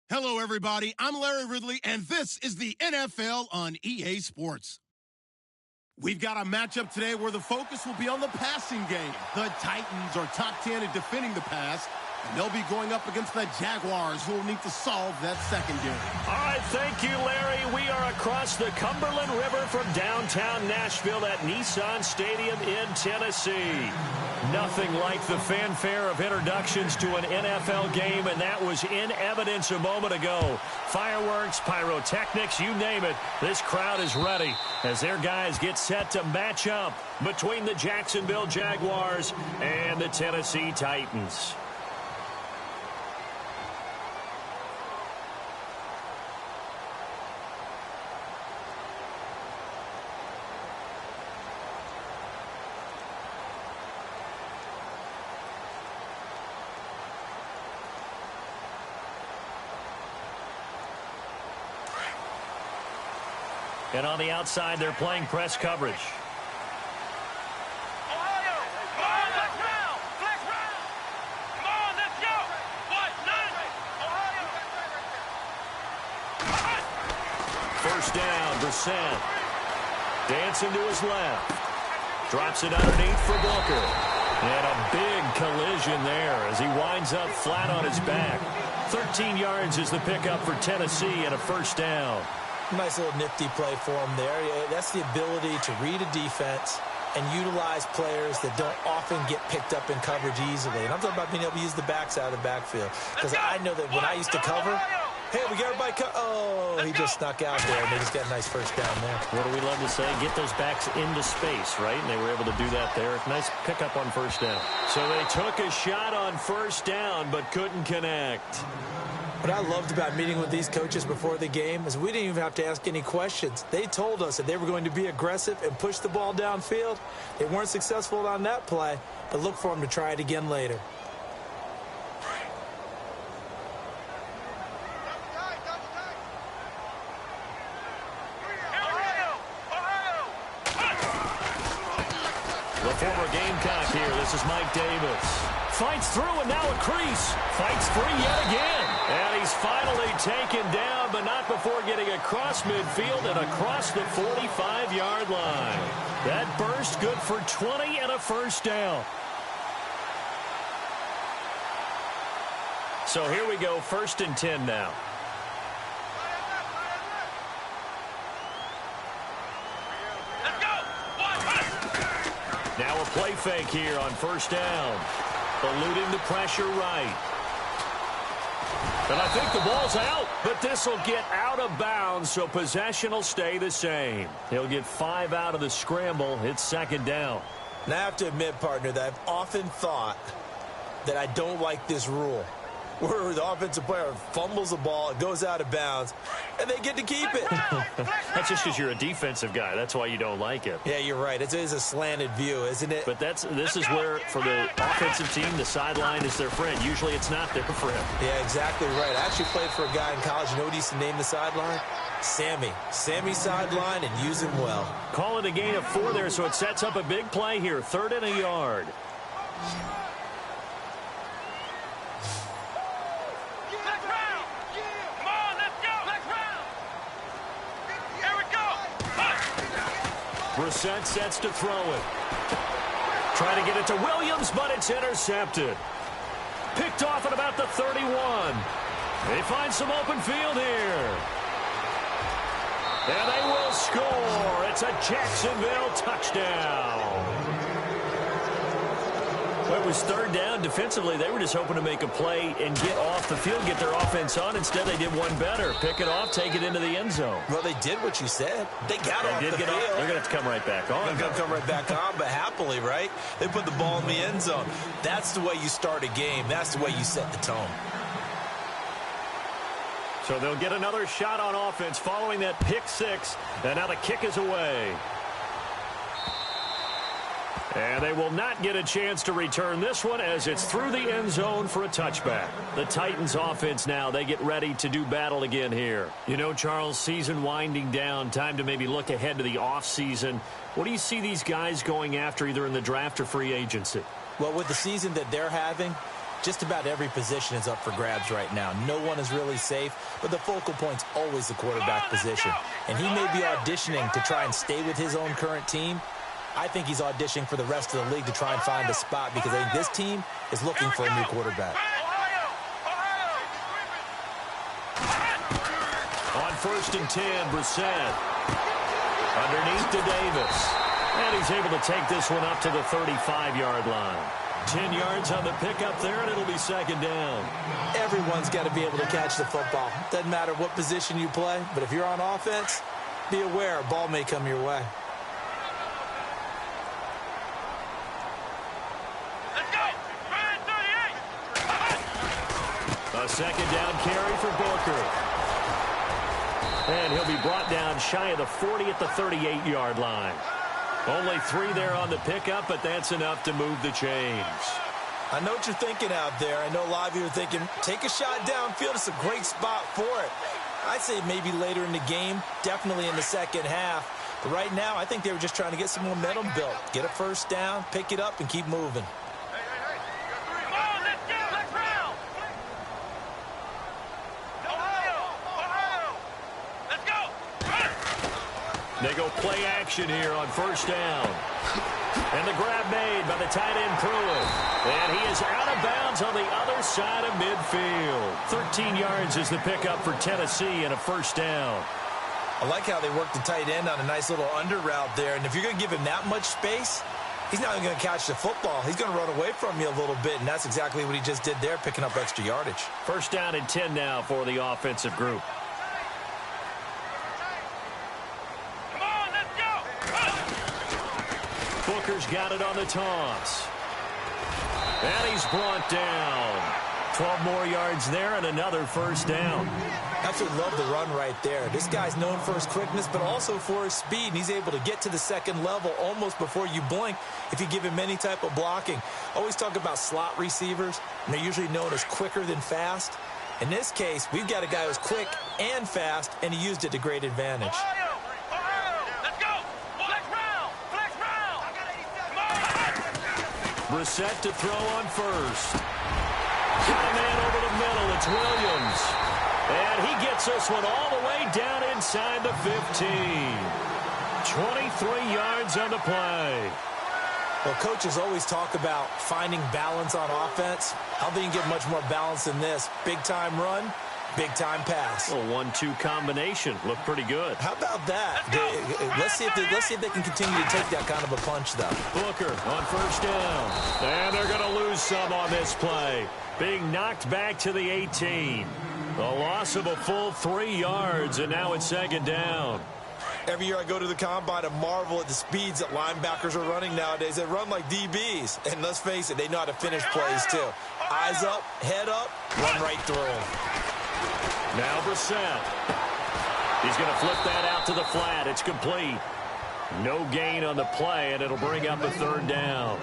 Hello, everybody. I'm Larry Ridley, and this is the NFL on EA Sports. We've got a matchup today where the focus will be on the passing game. The Titans are top 10 at defending the pass, and they'll be going up against the Jaguars, who will need to solve that secondary. All right, thank you, Larry. We are across the Cumberland River from downtown Nashville at Nissan Stadium in Tennessee. Nothing like the fanfare of introductions to an NFL game, and that was in evidence a moment ago. Fireworks, pyrotechnics, you name it. This crowd is ready as their guys get set to match up between the Jacksonville Jaguars and the Tennessee Titans. And on the outside, they're playing press coverage. Ohio, come on, let's round. Flex round. Come on, let's go. 1-9. Ohio. First down, Brissett. Dancing to his left. Drops it underneath for Booker. And a big collision there as he winds up flat on his back. 13 yards is the pickup for Tennessee and a first down. Nice little nifty play for him there. That's the ability to read a defense and utilize players that don't often get picked up in coverage easily. And I'm talking about being able to use the backside of the backfield. Because I know that when I used to cover, hey, we got everybody he just snuck out there, and they just got a nice first down there. What do we love to say? Get those backs into space, right? And they were able to do that there. Nice pickup on first down. So they took a shot on first down, but couldn't connect. What I loved about meeting with these coaches before the game is we didn't even have to ask any questions. They told us that they were going to be aggressive and push the ball downfield. They weren't successful on that play, but look for them to try it again later. The former Gamecock here. This is Mike Davis. Fights through and now a crease. Fights free yet again. And he's finally taken down, but not before getting across midfield and across the 45-yard line. That burst good for 20 and a first down. So here we go, 1st and 10 now. Now a play fake here on first down. Eluding the pressure right. And I think the ball's out, but this will get out of bounds, so possession will stay the same. He'll get 5 out of the scramble. It's 2nd down. Now, I have to admit, partner, that I've often thought that I don't like this rule, where the offensive player fumbles the ball, it goes out of bounds, and they get to keep it. That's just because you're a defensive guy. That's why you don't like it. Yeah, you're right. It is a slanted view, isn't it? But this is where, for the offensive team, the sideline is their friend. Usually it's not there for him. Yeah, exactly right. I actually played for a guy in college. You know what he used to name the sideline? Sammy. Sammy sideline, and use him well. Call it a gain of 4 there, so it sets up a big play here. 3rd and a yard. Brissett sets to throw it. Trying to get it to Williams, but it's intercepted. Picked off at about the 31. They find some open field here. And they will score. It's a Jacksonville touchdown. Well, it was 3rd down. Defensively, they were just hoping to make a play and get off the field, get their offense on. Instead, they did one better. Pick it off, take it into the end zone. Well, they did what you said. They got off the field. They're going to have to come right back on. They're going to come right back on, but happily, right? They put the ball in the end zone. That's the way you start a game. That's the way you set the tone. So they'll get another shot on offense following that pick 6. And now the kick is away. And they will not get a chance to return this one as it's through the end zone for a touchback. The Titans offense now, they get ready to do battle again here. You know, Charles, season winding down, time to maybe look ahead to the offseason. What do you see these guys going after either in the draft or free agency? Well, with the season that they're having, just about every position is up for grabs right now. No one is really safe, but the focal point's always the quarterback position. And he may be auditioning to try and stay with his own current team. I think he's auditioning for the rest of the league to try and find a spot because I think this team is looking for a new quarterback. On 1st and 10, Brissett. Underneath to Davis. And he's able to take this one up to the 35-yard line. 10 yards on the pickup there, and it'll be 2nd down. Everyone's got to be able to catch the football. Doesn't matter what position you play, but if you're on offense, be aware a ball may come your way. Let's go! 38! A 2nd down carry for Booker. And he'll be brought down shy of the 40 at the 38-yard line. Only 3 there on the pickup, but that's enough to move the chains. I know what you're thinking out there. I know a lot of you are thinking, take a shot downfield. It's a great spot for it. I'd say maybe later in the game, definitely in the second half. But right now, I think they were just trying to get some momentum built. Get a first down, pick it up, and keep moving. Come on, let's go! Let's round! Ohio! Let's go! They go play action here on 1st down. And the grab made by the tight end Pruitt. And he is out of bounds on the other side of midfield. 13 yards is the pickup for Tennessee and a 1st down. I like how they worked the tight end on a nice little under route there. And if you're going to give him that much space, he's not even going to catch the football. He's going to run away from you a little bit, and that's exactly what he just did there, picking up extra yardage. 1st down and 10 now for the offensive group. Booker's got it on the toss. And he's brought down. 12 more yards there and another 1st down. Absolutely love the run right there. This guy's known for his quickness, but also for his speed. And he's able to get to the 2nd level almost before you blink if you give him any type of blocking. Always talk about slot receivers, and they're usually known as quicker than fast. In this case, we've got a guy who's quick and fast, and he used it to great advantage. Brissett to throw on 1st. Got a man over the middle. It's Williams. And he gets this one all the way down inside the 15. 23 yards on the play. Well, coaches always talk about finding balance on offense. I don't think you can get much more balance than this. Big-time run, big-time pass. A 1-2 combination. Looked pretty good. How about that? Let's see if they can continue to take that kind of a punch, though. Booker on 1st down. And they're going to lose some on this play. Being knocked back to the 18. A loss of a full 3 yards, and now it's 2nd down. Every year I go to the combine and marvel at the speeds that linebackers are running nowadays. They run like DBs. And let's face it, they know how to finish plays, too. Eyes up, head up, run right through them. Now Brissett. He's going to flip that out to the flat. It's complete. No gain on the play, and it'll bring up a 3rd down.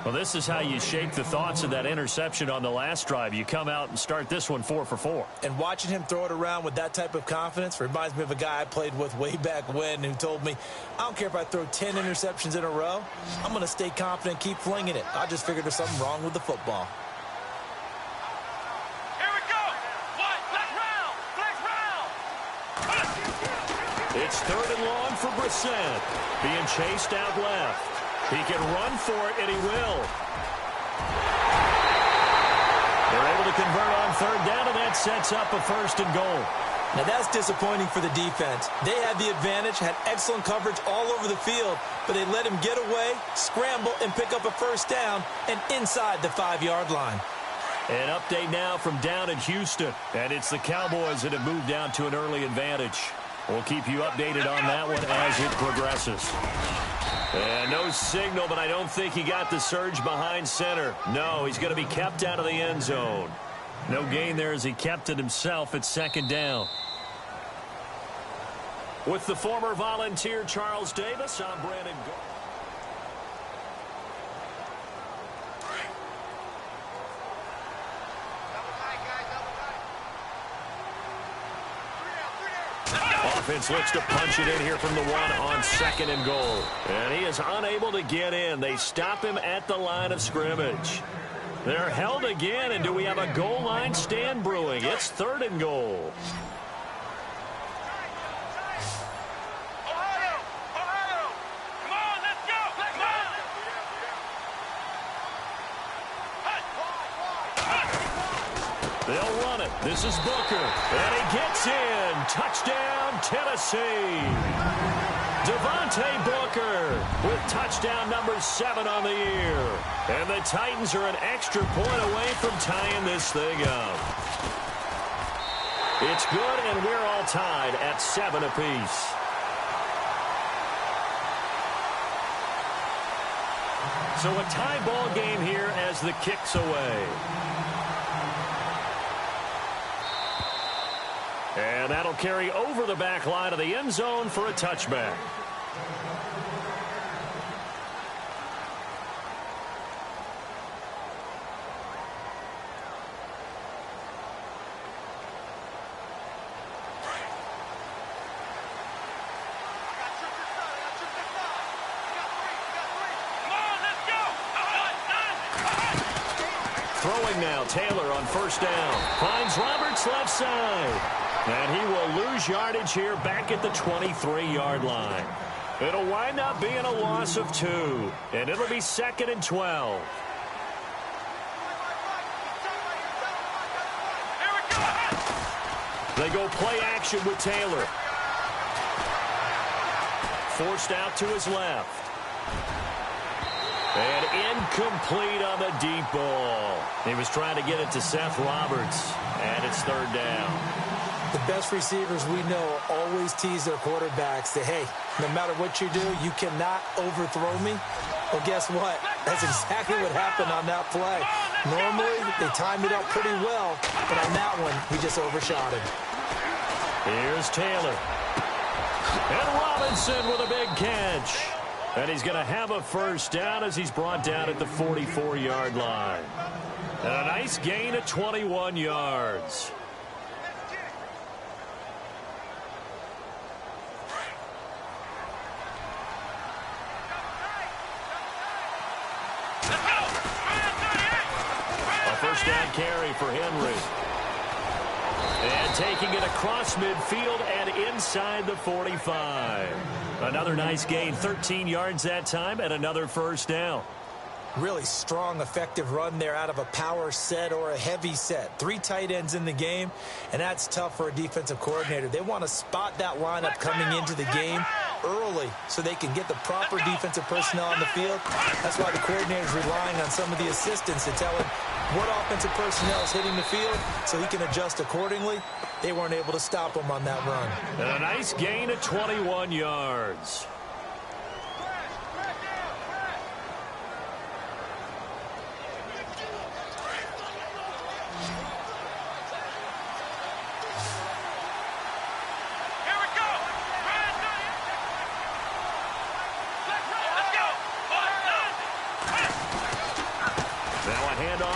Well, this is how you shape the thoughts of that interception on the last drive. You come out and start this one 4 for 4. And watching him throw it around with that type of confidence reminds me of a guy I played with way back when who told me, I don't care if I throw 10 interceptions in a row. I'm going to stay confident, keep flinging it. I just figured there's something wrong with the football. Here we go! Flex round! It's 3rd and long for Brissett. Being chased out left. He can run for it, and he will. They're able to convert on 3rd down, and that sets up a 1st and goal. Now, that's disappointing for the defense. They had the advantage, had excellent coverage all over the field, but they let him get away, scramble, and pick up a 1st down, and inside the 5-yard line. An update now from down in Houston, and it's the Cowboys that have moved down to an early advantage. We'll keep you updated on that one as it progresses. And no signal, but I don't think he got the surge behind center. No, he's going to be kept out of the end zone. No gain there as he kept it himself at 2nd down. With the former Volunteer Charles Davis, I'm Brandon Gould. Offense looks to punch it in here from the 1 on 2nd and goal. And he is unable to get in. They stop him at the line of scrimmage. They're held again, and do we have a goal line stand brewing? It's 3rd and goal. They'll run it. This is Booker. And he gets in. Touchdown, Tennessee. Devontae Booker with touchdown number 7 on the year. And the Titans are an extra point away from tying this thing up. It's good, and we're all tied at 7 apiece. So a tie ball game here as the kick's away. And that'll carry over the back line of the end zone for a touchback. Throwing now, Taylor on 1st down. Finds Roberts left side. And he will lose yardage here back at the 23-yard line. It'll wind up being a loss of 2. And it'll be 2nd and 12. They go play action with Taylor. Forced out to his left. And incomplete on the deep ball. He was trying to get it to Seth Roberts. And it's 3rd down. The best receivers we know always tease their quarterbacks that, hey, no matter what you do, you cannot overthrow me. Well, guess what? That's exactly what happened on that play. Normally, they timed it up pretty well, but on that one, we just overshot him. Here's Taylor. And Robinson with a big catch. And he's going to have a 1st down as he's brought down at the 44-yard line. And a nice gain of 21 yards. First down carry for Henry. And taking it across midfield and inside the 45. Another nice gain, 13 yards that time, and another 1st down. Really strong, effective run there out of a power set or a heavy set. 3 tight ends in the game, and that's tough for a defensive coordinator. They want to spot that lineup coming into the game early so they can get the proper defensive personnel on the field. That's why the coordinator is relying on some of the assistants to tell him what offensive personnel is hitting the field so he can adjust accordingly. They weren't able to stop him on that run. And a nice gain of 21 yards.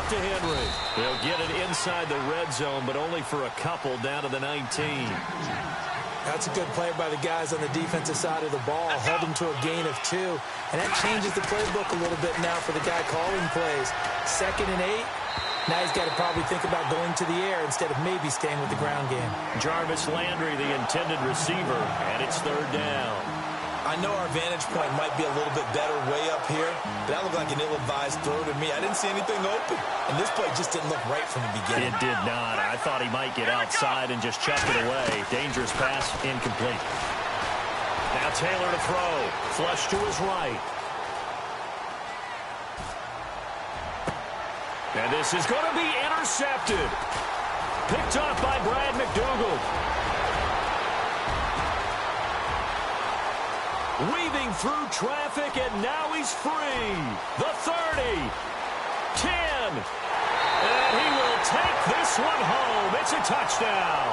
To Henry. They'll get it inside the red zone, but only for a couple down to the 19. That's a good play by the guys on the defensive side of the ball. Held them to a gain of 2. And that changes the playbook a little bit now for the guy calling plays. 2nd and 8. Now he's got to probably think about going to the air instead of maybe staying with the ground game. Jarvis Landry, the intended receiver, and it's 3rd down. I know our vantage point might be a little bit better way up here, but that looked like an ill-advised throw to me. I didn't see anything open, and this play just didn't look right from the beginning. It did not. I thought he might get outside and just chuck it away. Dangerous pass, incomplete. Now Taylor to throw. Flush to his right. And this is going to be intercepted. Picked off by Brad McDougald. Weaving through traffic, and now he's free. The 30, 10, and he will take this one home. It's a touchdown.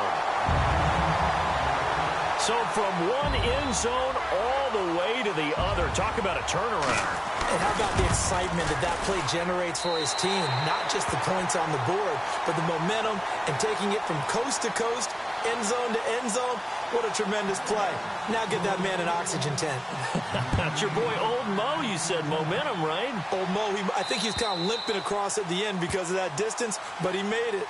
So from one end zone all the way to the other. Talk about a turnaround. And how about the excitement that play generates for his team? Not just the points on the board, but the momentum and taking it from coast to coast end zone to end zone. What a tremendous play. Now get that man an oxygen tent. That's your boy Old Mo, you said. Momentum, right? Old Mo, I think he's kind of limping across at the end because of that distance, but he made it.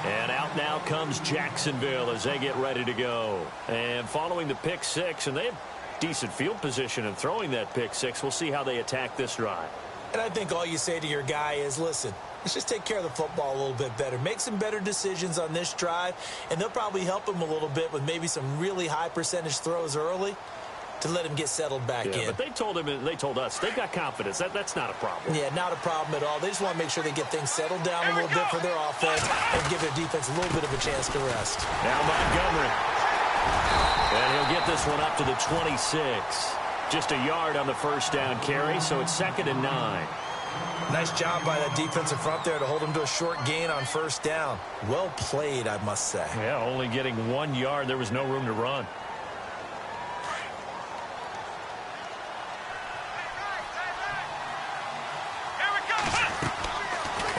And out now comes Jacksonville as they get ready to go. And following the pick six, and they have decent field position in throwing that pick six. We'll see how they attack this drive. And I think all you say to your guy is, listen, let's just take care of the football a little bit better. Make some better decisions on this drive, and they'll probably help him a little bit with maybe some really high percentage throws early to let him get settled back in. But they told him, and they told us, they've got confidence. That's not a problem. Yeah, not a problem at all. They just want to make sure they get things settled down a little bit for their offense and give their defense a little bit of a chance to rest. Now Montgomery. And he'll get this one up to the 26. Just a yard on the first down carry, so it's 2nd and 9. Nice job by that defensive front there to hold him to a short gain on first down. Well played, I must say. Yeah, only getting 1 yard. There was no room to run.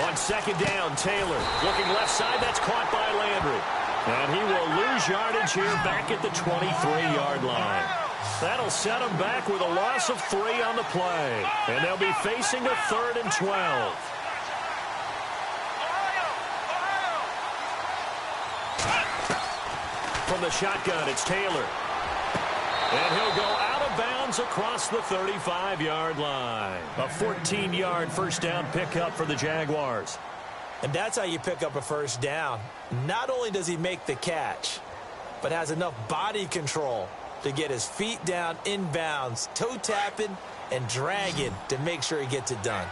On 2nd down, Taylor looking left side. That's caught by Landry. And he will lose yardage here back at the 23-yard line. That'll set him back with a loss of 3 on the play. And they'll be facing a 3rd and 12. From the shotgun, it's Taylor. And he'll go out of bounds across the 35-yard line. A 14-yard first down pickup for the Jaguars. And that's how you pick up a first down. Not only does he make the catch, but has enough body control to get his feet down inbounds, toe tapping and dragging to make sure he gets it done.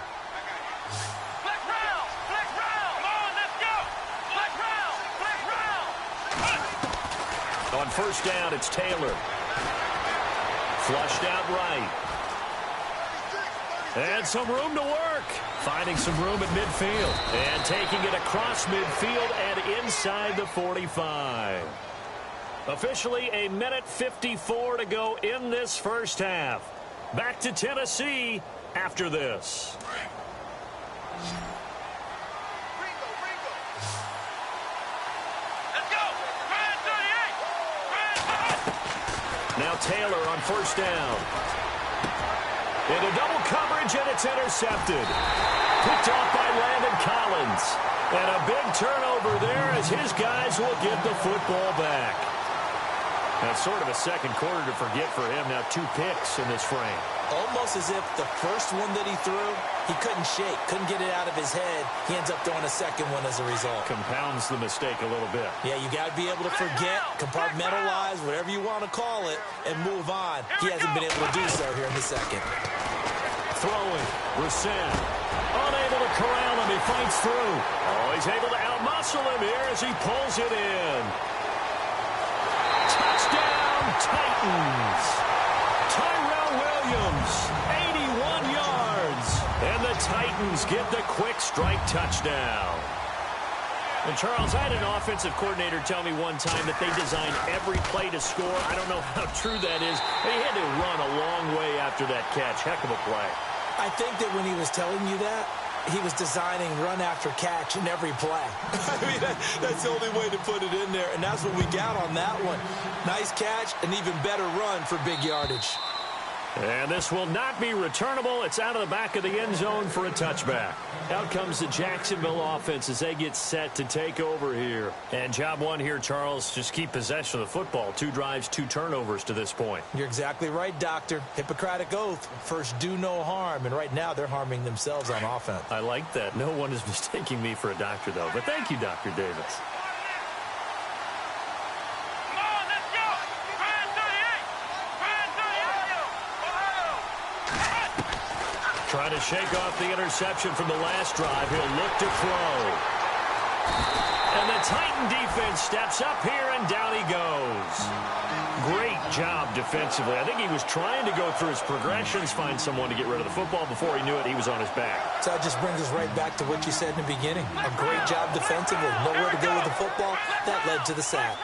Flex round! Flex round! Come on, let's go! Flex round! Flex round! On first down, it's Taylor. Flushed out right. And some room to work. Finding some room at midfield. And taking it across midfield and inside the 45. Officially a minute 54 to go in this first half. Back to Tennessee after this. Let's go! Grand 38! Grand 5! Now Taylor on first down. Into double coverage, and it's intercepted. Picked off by Landon Collins. And a big turnover there as his guys will get the football back. That's sort of a second quarter to forget for him. Now 2 picks in this frame. Almost as if the first one that he threw, he couldn't shake, couldn't get it out of his head. He ends up throwing a second one as a result. Compounds the mistake a little bit. Yeah, you got to be able to forget, compartmentalize, whatever you want to call it, and move on. He hasn't been able to do so here in the second. Throwing, Brissett. Unable to corral him, he fights through. Oh, he's able to outmuscle him here as he pulls it in. Touchdown, Titans. Tyrell Williams, 81 yards. And the Titans get the quick strike touchdown. And, Charles, I had an offensive coordinator tell me one time that they designed every play to score. I don't know how true that is. They had to run a long way after that catch. Heck of a play. I think that when he was telling you that, he was designing run after catch in every play. I mean, that's the only way to put it in there, and that's what we got on that one. Nice catch, an even better run for big yardage. And this will not be returnable. It's out of the back of the end zone for a touchback. Out comes the Jacksonville offense as they get set to take over here. And job one here, Charles, just keep possession of the football. 2 drives, 2 turnovers to this point. You're exactly right, Doctor. Hippocratic oath. First, do no harm. And right now, they're harming themselves on offense. I like that. No one is mistaking me for a doctor, though. But thank you, Dr. Davis. Trying to shake off the interception from the last drive. He'll look to throw. And the Titan defense steps up here, and down he goes. Great job defensively. I think he was trying to go through his progressions, find someone to get rid of the football. Before he knew it, he was on his back. So that just brings us right back to what you said in the beginning. A great job defensively. Nowhere to go with the football. That led to the sack.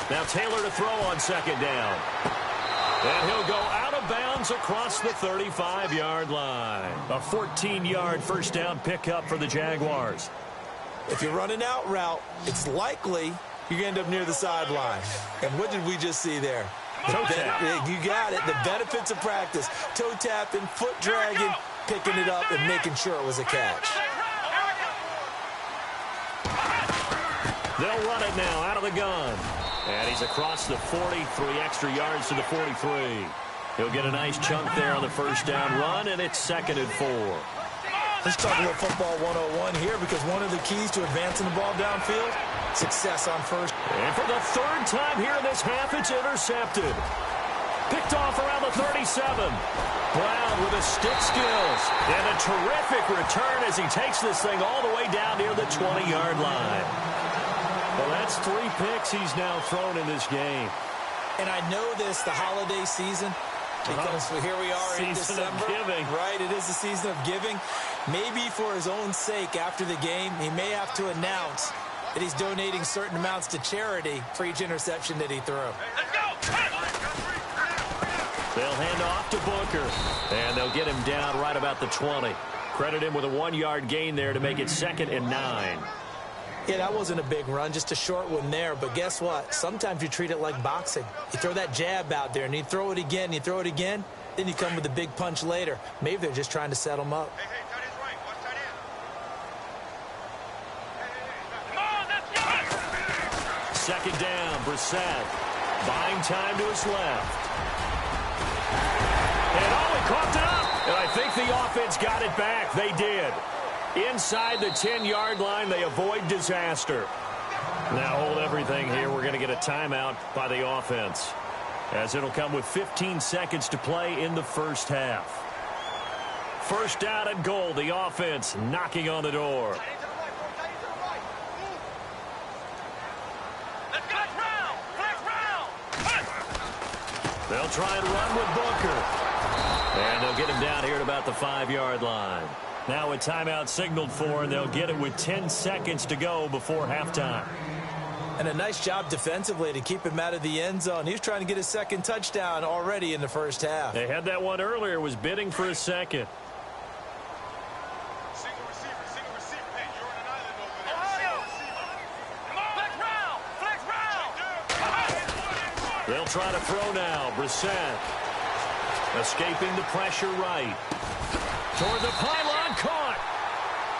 Now Taylor to throw on second down. And he'll go out of bounds across the 35-yard line. A 14-yard first down pickup for the Jaguars. If you're running out route, it's likely you end up near the sideline. And what did we just see there? Toe tap. You got it. The benefits of practice. Toe tapping, foot dragging, picking it up, and making sure it was a catch. They'll run it now out of the gun. And he's across the 40, 3 extra yards to the 43. He'll get a nice chunk there on the first down run, and it's 2nd and 4. Let's talk about football 101 here, because one of the keys to advancing the ball downfield, success on first. And for the 3rd time here in this half, it's intercepted. Picked off around the 37. Brown with the stick skills. And a terrific return as he takes this thing all the way down near the 20-yard line. Well, that's 3 picks he's now thrown in this game. And I know this, the holiday season, because here we are in December. Season of giving. Right, it is the season of giving. Maybe for his own sake after the game, he may have to announce that he's donating certain amounts to charity for each interception that he threw. They'll hand off to Booker, and they'll get him down right about the 20. Credit him with a 1-yard gain there to make it 2nd and 9. Yeah, that wasn't a big run, just a short one there. But guess what? Sometimes you treat it like boxing. You throw that jab out there, and you throw it again, then you come with a big punch later. Maybe they're just trying to set him up. Hey, tight end's right. Watch tight end. Come on, let's go. 2nd down, Brissett. Buying time to his left. And he coughed it up. And I think the offense got it back. They did. Inside the 10-yard line, they avoid disaster. Now hold everything here. We're going to get a timeout by the offense, as it'll come with 15 seconds to play in the first half. 1st down and goal. The offense knocking on the door. They'll try and run with Booker. And they'll get him down here at about the 5-yard line. Now a timeout signaled for, and they'll get it with 10 seconds to go before halftime. And a nice job defensively to keep him out of the end zone. He was trying to get his 2nd touchdown already in the first half. They had that one earlier, was bidding for a 2nd. Single receiver. Hey, you're on an island over there. Ohio. Come on. Flex round. They'll try to throw now. Brissett escaping the pressure right. Toward the pylon, caught.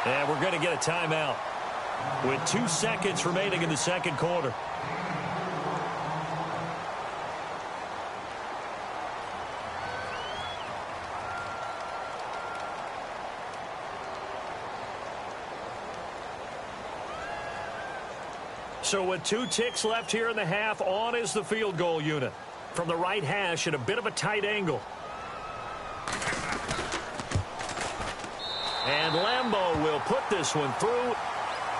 And we're going to get a timeout with 2 seconds remaining in the 2nd quarter. So with 2 ticks left here in the half, on is the field goal unit. From the right hash at a bit of a tight angle. And Lambeau will put this one through.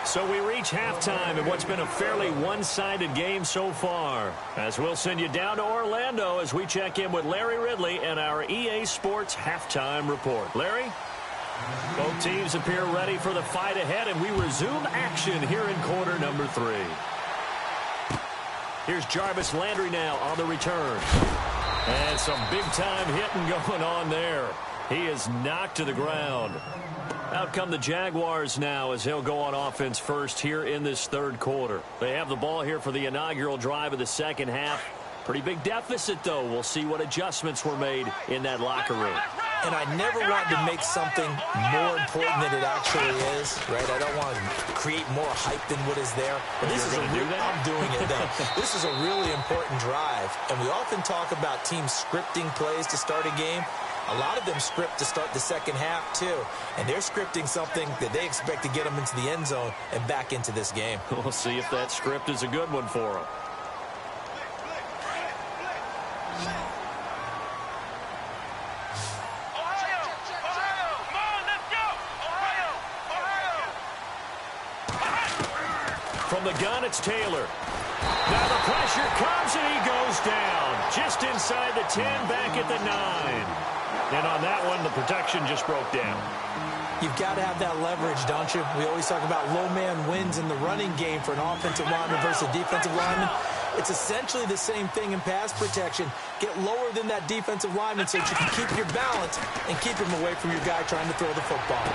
So we reach halftime in what's been a fairly one-sided game so far. As we'll send you down to Orlando as we check in with Larry Ridley and our EA Sports halftime report. Larry? Both teams appear ready for the fight ahead, and we resume action here in quarter number 3. Here's Jarvis Landry now on the return. And some big-time hitting going on there. He is knocked to the ground. Out come the Jaguars now as he'll go on offense first here in this 3rd quarter. They have the ball here for the inaugural drive of the 2nd half. Pretty big deficit, though. We'll see what adjustments were made in that locker room. And I never want to make something more important than it actually is, right? I don't want to create more hype than what is there. But this is I'm doing it, though. This is a really important drive. And we often talk about teams scripting plays to start a game. A lot of them script to start the 2nd half, too. And they're scripting something that they expect to get them into the end zone and back into this game. We'll see if that script is a good one for them. From the gun, it's Taylor. Now the pressure comes, and he goes down. Just inside the 10, back at the 9. And on that one, the protection just broke down. You've got to have that leverage, don't you? We always talk about low man wins in the running game for an offensive lineman versus a defensive lineman. It's essentially the same thing in pass protection. Get lower than that defensive lineman so that you can keep your balance and keep him away from your guy trying to throw the football.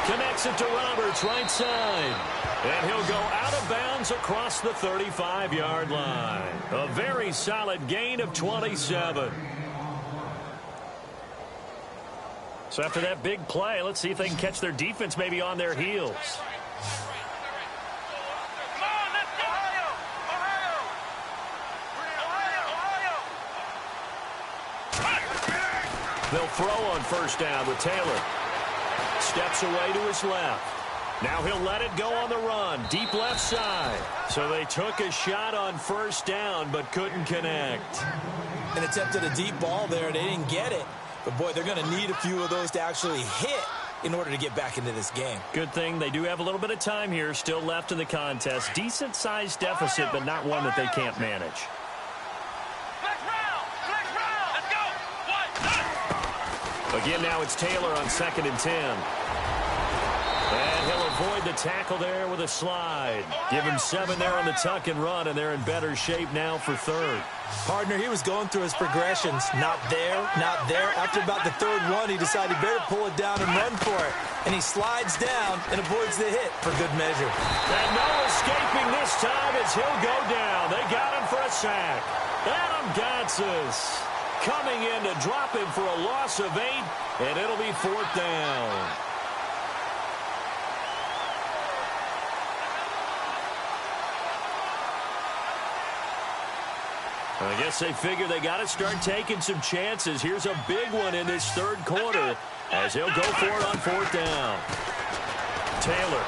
Connects it to Roberts, right side. And he'll go out of bounds downs across the 35-yard line. A very solid gain of 27. So after that big play, let's see if they can catch their defense maybe on their heels. They'll throw on first down with Taylor. Steps away to his left. Now he'll let it go on the run. Deep left side. So they took a shot on first down but couldn't connect. And attempted a deep ball there. They didn't get it. But, boy, they're going to need a few of those to actually hit in order to get back into this game. Good thing they do have a little bit of time here still left in the contest. Decent-sized deficit, but not one that they can't manage. Again, now it's Taylor on 2nd and 10. And he'll avoid the tackle there with a slide. Give him 7 there on the tuck and run, and they're in better shape now for 3rd. Partner, he was going through his progressions. Not there, not there. After about the 3rd one, he decided he better pull it down and run for it. And he slides down and avoids the hit for good measure. And no escaping this time as he'll go down. They got him for a sack. Adam Gotsis coming in to drop him for a loss of 8, and it'll be 4th down. I guess they figure they got to start taking some chances. Here's a big one in this 3rd quarter as he'll go for it on 4th down. Taylor.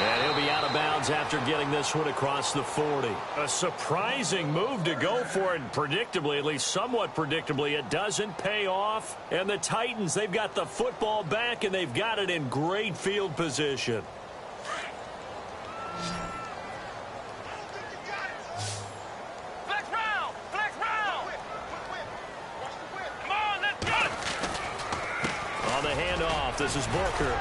And he'll be out of bounds after getting this one across the 40. A surprising move to go for it. Predictably, at least somewhat predictably, it doesn't pay off. And the Titans, they've got the football back, and they've got it in great field position. On the handoff, this is Booker.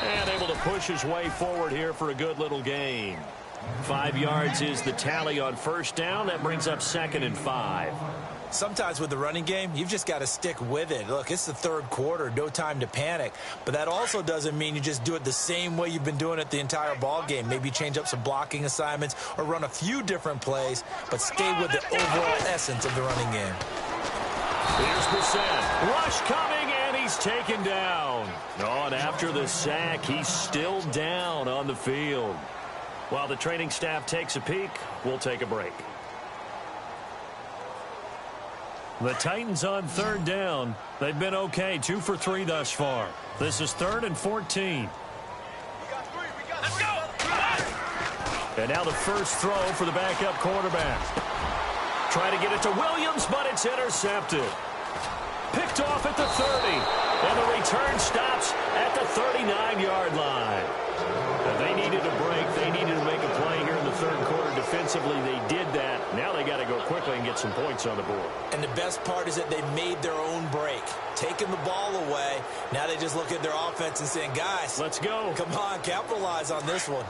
And able to push his way forward here for a good little gain. 5 yards is the tally on first down. That brings up 2nd and 5. Sometimes with the running game, you've just got to stick with it. Look, it's the 3rd quarter, no time to panic. But that also doesn't mean you just do it the same way you've been doing it the entire ball game. Maybe change up some blocking assignments or run a few different plays, but stay with the overall essence of the running game. Here's Brissett. Rush coming, and he's taken down. Oh, and after the sack, he's still down on the field. While the training staff takes a peek, we'll take a break. The Titans on 3rd down. They've been okay, 2 for 3 thus far. This is 3rd and 14. Let's go! And now the first throw for the backup quarterback. Try to get it to Williams, but it's intercepted. Picked off at the 30. And the return stops at the 39-yard line. And they needed a break. They needed to make a play here in the 3rd quarter. Defensively, they did that. Now they got to go quickly and get some points on the board. And the best part is that they made their own break. Taking the ball away. Now they just look at their offense and saying, guys, let's go. Come on, capitalize on this one.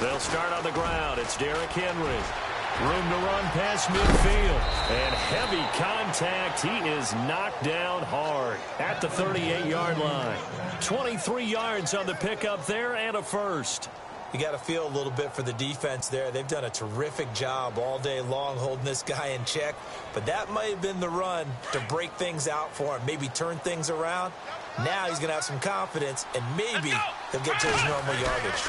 They'll start on the ground. It's Derrick Henry. Room to run past midfield. And heavy contact. He is knocked down hard at the 38-yard line. 23 yards on the pickup there and a first. You got to feel a little bit for the defense there. They've done a terrific job all day long holding this guy in check. But that might have been the run to break things out for him, maybe turn things around. Now he's going to have some confidence, and maybe he'll get to his normal yardage.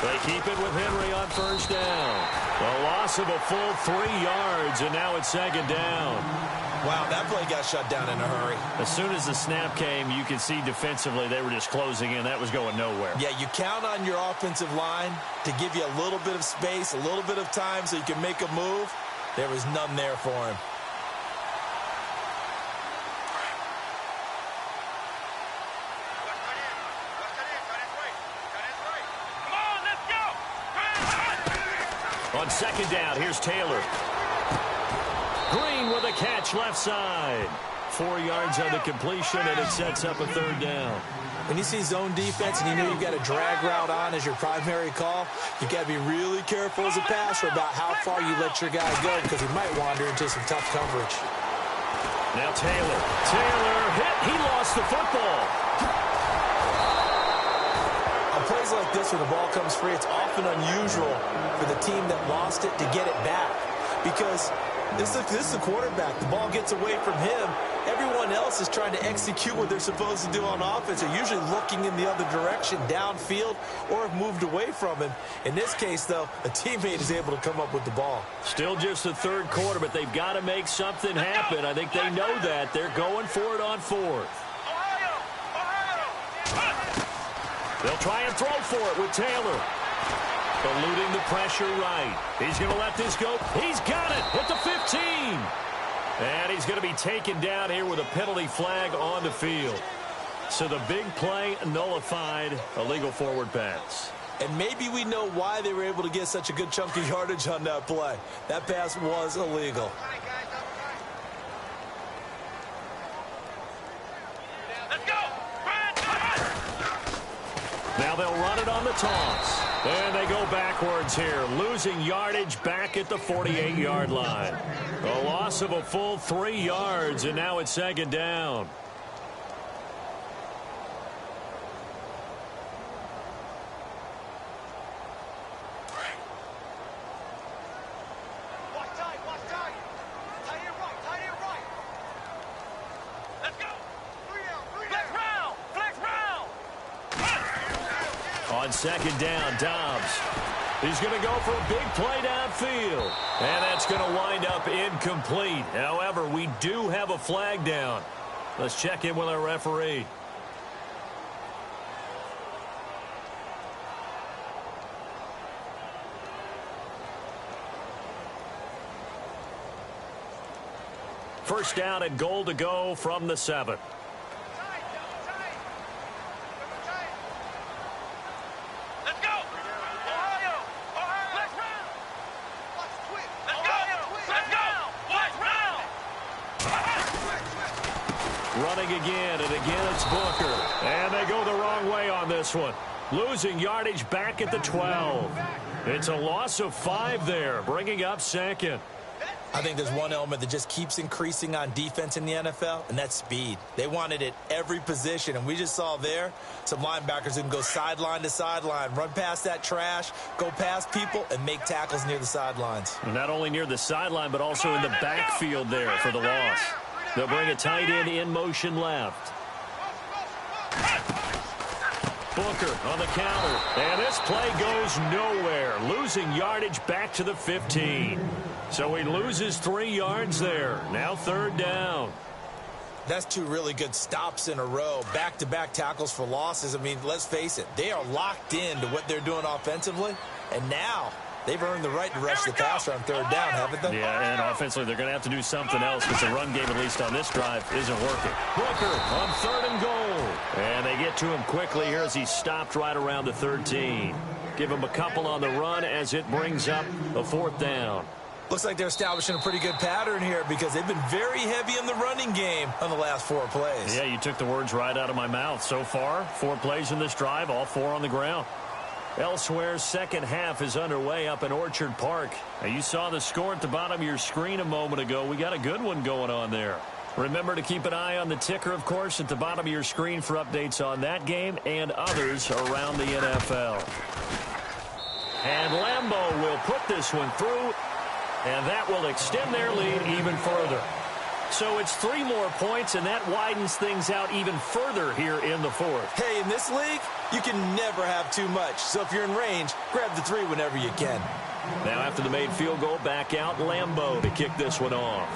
They keep it with Henry on first down. A loss of a full 3 yards, and now it's 2nd down. Wow, that play got shut down in a hurry. As soon as the snap came, you could see defensively they were just closing in. That was going nowhere. Yeah, you count on your offensive line to give you a little bit of space, a little bit of time so you can make a move. There was none there for him. On 2nd down, here's Taylor. Green with a catch left side. 4 yards on the completion, and it sets up a 3rd down. When you see zone defense and you know you've got a drag route on as your primary call, you've got to be really careful as a passer about how far you let your guy go because he might wander into some tough coverage. Now Taylor. Taylor hit. He lost the football. On plays like this where the ball comes free, it's often unusual for the team that lost it to get it back. Because this is the quarterback. The ball gets away from him. Everyone else is trying to execute what they're supposed to do on offense. They're usually looking in the other direction, downfield, or have moved away from him. In this case, though, a teammate is able to come up with the ball. Still just the third quarter, but they've got to make something happen. I think they know that. They're going for it on fourth. They'll try and throw for it with Taylor. Eluding the pressure right. He's going to let this go. He's got it at the 15. And he's going to be taken down here with a penalty flag on the field. So the big play nullified, illegal forward pass. And maybe we know why they were able to get such a good chunk of yardage on that play. That pass was illegal. Let's go. Now they'll run it on the toss. And they go backwards here, losing yardage back at the 48-yard line. A loss of a full 3 yards, and now it's second down. Watch tight. Tight it right. Let's go. Flex round. On second down, Dobbs. He's going to go for a big play downfield. And that's going to wind up incomplete. However, we do have a flag down. Let's check in with our referee. First down and goal to go from the 7. Let's go. Ohio. Flex round. Let's go. Flex round. Running again, and again it's Booker. And they go the wrong way on this one. Losing yardage back at the 12. It's a loss of 5 there, bringing up second. I think there's one element that just keeps increasing on defense in the NFL, and that's speed. They want it at every position, and we just saw there some linebackers who can go sideline to sideline, run past that trash, go past people, and make tackles near the sidelines. Not only near the sideline, but also in the backfield there for the loss. They'll bring a tight end in motion left. Booker on the counter. And this play goes nowhere. Losing yardage back to the 15. So he loses 3 yards there. Now third down. That's 2 really good stops in a row. Back-to-back tackles for losses. I mean, let's face it. They are locked into what they're doing offensively. And now they've earned the right to rush the passer on third down, haven't they? Yeah, and offensively they're going to have to do something else because the run game, at least on this drive, isn't working. Booker on third and goal. And they get to him quickly here as he's stopped right around the 13. Give him a couple on the run as it brings up a fourth down. Looks like they're establishing a pretty good pattern here because they've been very heavy in the running game on the last 4 plays. Yeah, you took the words right out of my mouth. So far, 4 plays in this drive, all 4 on the ground. Elsewhere, second half is underway up in Orchard Park. Now, you saw the score at the bottom of your screen a moment ago. We got a good one going on there. Remember to keep an eye on the ticker, of course, at the bottom of your screen for updates on that game and others around the NFL. And Lambeau will put this one through, and that will extend their lead even further. So it's 3 more points, and that widens things out even further here in the fourth. Hey, in this league, you can never have too much. So if you're in range, grab the 3 whenever you can. Now after the made field goal, back out Lambeau to kick this one off.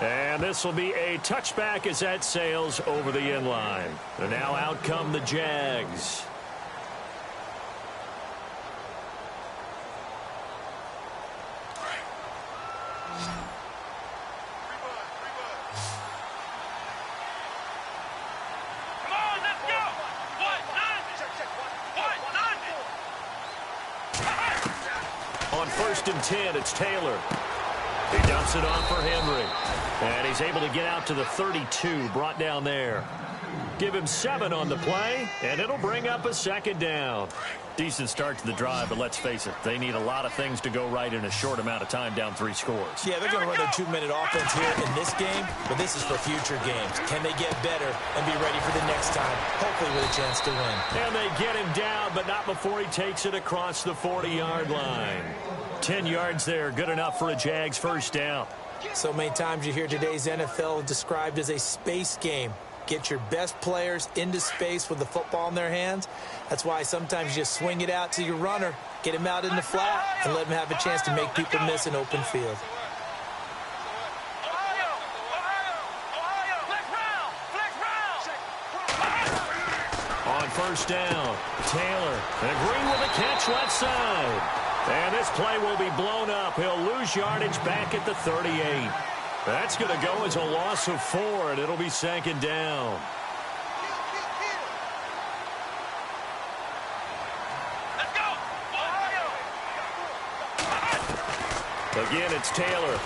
And this will be a touchback as that sails over the end line. And now out come the Jags. On 1st and 10, it's Taylor. He dumps it off for Henry. And he's able to get out to the 32, brought down there. give him 7 on the play, and it'll bring up a second down. Decent start to the drive, but let's face it, they need a lot of things to go right in a short amount of time, down 3 scores. Yeah, they're going to run their 2-minute offense here in this game, but this is for future games. Can they get better and be ready for the next time, hopefully with a chance to win? And they get him down, but not before he takes it across the 40-yard line. 10 yards there, good enough for a Jags first down. So many times you hear today's NFL described as a space game. Get your best players into space with the football in their hands. That's why sometimes you just swing it out to your runner, get him out in the flat, and let him have a chance to make people miss an open field. On first down, Taylor, and Green with a catch left side. And this play will be blown up. He'll lose yardage back at the 38. That's going to go as a loss of 4, and it'll be second down. Let's go! Again, it's Taylor.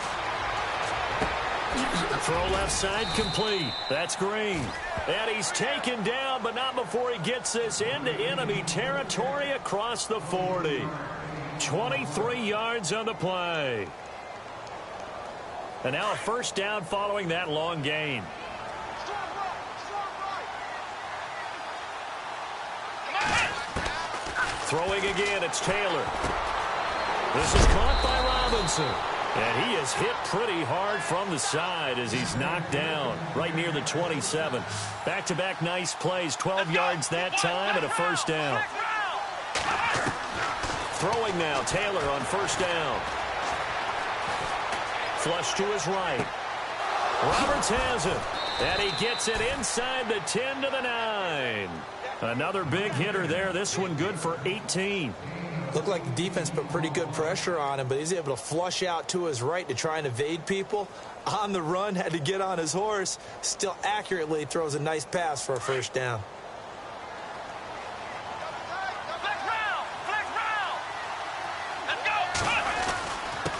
Throw left side complete. That's Green. And he's taken down, but not before he gets this into enemy territory across the 40. 23 yards on the play. And now a first down following that long gain. Throwing again, it's Taylor. This is caught by Robinson. And he is hit pretty hard from the side as he's knocked down right near the 27. Back-to-back nice plays, 12 yards that time and a first down. Throwing now, Taylor on first down. Flush to his right. Roberts has it. And he gets it inside the 10 to the 9. Another big hitter there. This one good for 18. Looked like the defense put pretty good pressure on him, but he's able to flush out to his right to try and evade people. On the run, had to get on his horse. Still accurately throws a nice pass for a first down.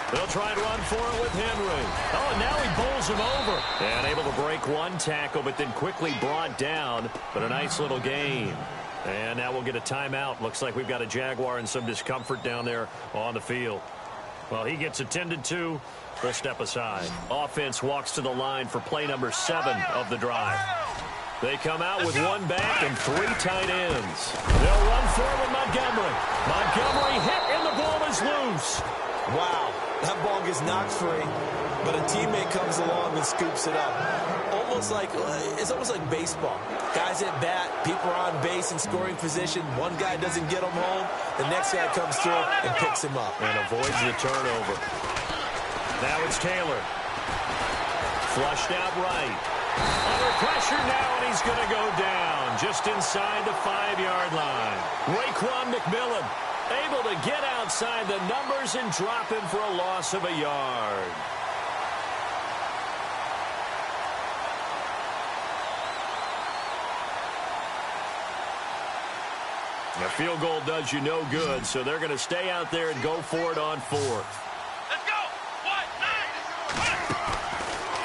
They'll try and run for it with Henry. Oh, and now he bowls him over. And able to break one tackle, but then quickly brought down. But a nice little gain. And now we'll get a timeout. Looks like we've got a Jaguar in some discomfort down there on the field. Well, he gets attended to. We'll step aside. Offense walks to the line for play number 7 of the drive. They come out with one back and 3 tight ends. They'll run for it with Montgomery. Montgomery hit and the ball is loose. Wow, that ball gets knocked free, but a teammate comes along and scoops it up. It's almost like baseball. Guys at bat, people are on base in scoring position. One guy doesn't get him home, the next guy comes through and picks him up. And avoids the turnover. Now it's Taylor. Flushed out right. Under pressure now, and he's going to go down just inside the 5-yard line. Raekwon McMillan able to get outside the numbers and drop him for a loss of a yard. A field goal does you no good, so they're going to stay out there and go for it on 4th. Let's go!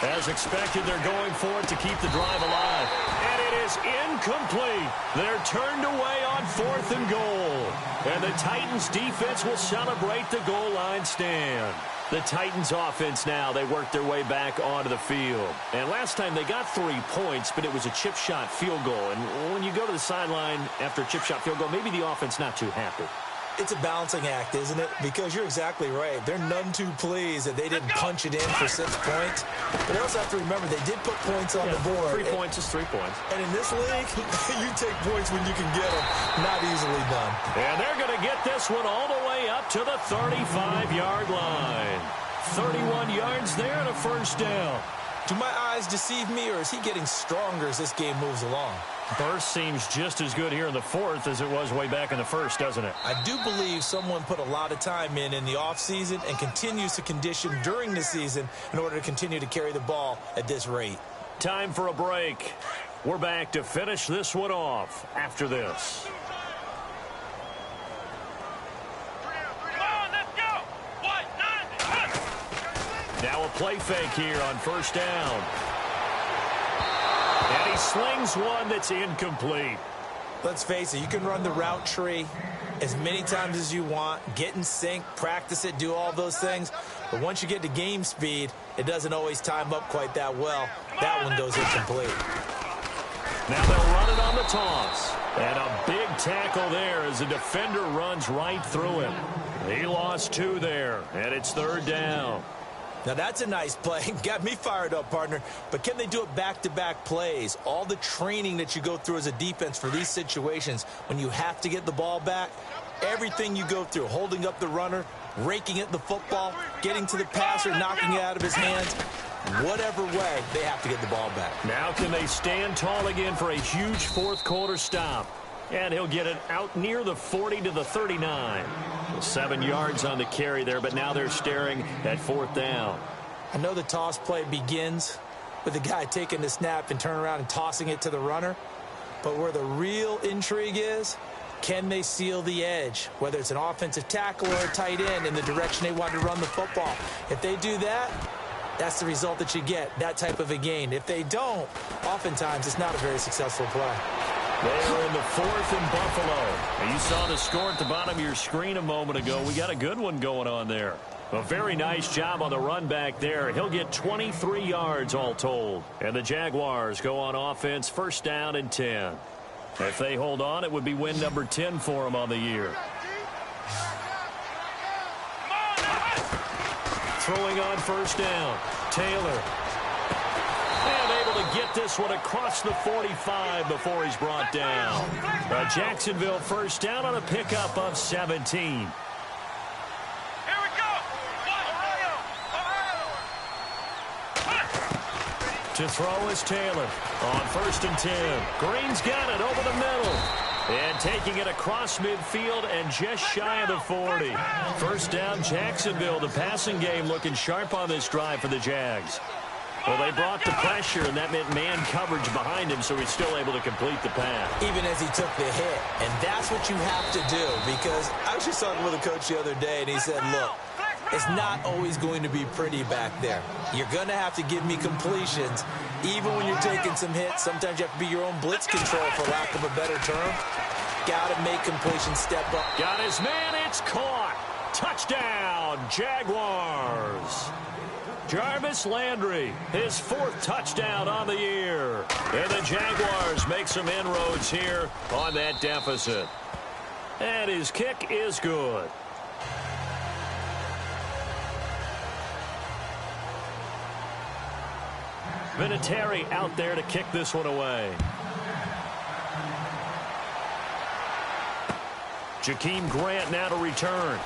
As expected, they're going for it to keep the drive alive. And it is incomplete. They're turned away on 4th and goal. And the Titans defense will celebrate the goal line stand. The Titans offense now, they work their way back onto the field. And last time they got 3 points, but it was a chip shot field goal. And when you go to the sideline after a chip shot field goal, maybe the offense not too happy. It's a balancing act, isn't it? Because you're exactly right. They're none too pleased that they didn't punch it in for 6 points. But they also have to remember they did put points on the board. 3 points is 3 points. And in this league, you take points when you can get them. Not easily done. And they're going to get this one all the way up to the 35-yard line. 31 yards there and a first down. Do my eyes deceive me, or is he getting stronger as this game moves along? Burst seems just as good here in the 4th as it was way back in the 1st, doesn't it? I do believe someone put a lot of time in the offseason and continues to condition during the season in order to continue to carry the ball at this rate. Time for a break. We're back to finish this one off after this. Now a play fake here on first down. And he slings one that's incomplete. Let's face it, you can run the route tree as many times as you want, get in sync, practice it, do all those things. But once you get to game speed, it doesn't always time up quite that well. That one goes incomplete. Now they'll run it on the toss. And a big tackle there as the defender runs right through him. He lost 2 there, and it's 3rd down. Now that's a nice play. Got me fired up, partner. But can they do it back-to-back plays? All the training that you go through as a defense for these situations, when you have to get the ball back, everything you go through, holding up the runner, raking at the football, getting to the passer, knocking it out of his hands, whatever way, they have to get the ball back. Now can they stand tall again for a huge 4th quarter stop? And he'll get it out near the 40 to the 39. 7 yards on the carry there, but now they're staring at 4th down. I know the toss play begins with the guy taking the snap and turning around and tossing it to the runner. But where the real intrigue is, can they seal the edge, whether it's an offensive tackle or a tight end in the direction they want to run the football? If they do that, that's the result that you get, that type of a gain. If they don't, oftentimes it's not a very successful play. They are in the 4th in Buffalo. And you saw the score at the bottom of your screen a moment ago. We got a good one going on there. A very nice job on the run back there. He'll get 23 yards all told. And the Jaguars go on offense, 1st down and 10. If they hold on, it would be win number 10 for them on the year. Throwing on 1st down. Taylor. And able to get this one across the 45 before he's brought down. Jacksonville 1st down on a pickup of 17. To throw is Taylor on 1st and 10. Green's got it over the middle. And taking it across midfield and just shy of the 40. 1st down, Jacksonville. The passing game looking sharp on this drive for the Jags. Well, they brought the pressure, and that meant man coverage behind him, so he's still able to complete the pass. Even as he took the hit. And that's what you have to do, because I was just talking with a coach the other day, and he said, look, it's not always going to be pretty back there. You're going to have to give me completions. Even when you're taking some hits, sometimes you have to be your own blitz control, for lack of a better term. Got to make completions step up. Got his man. It's caught. Touchdown, Jaguars. Jarvis Landry, his 4th touchdown on the year. And the Jaguars make some inroads here on that deficit. And his kick is good. Vinatieri out there to kick this one away. Jakeem Grant now to return.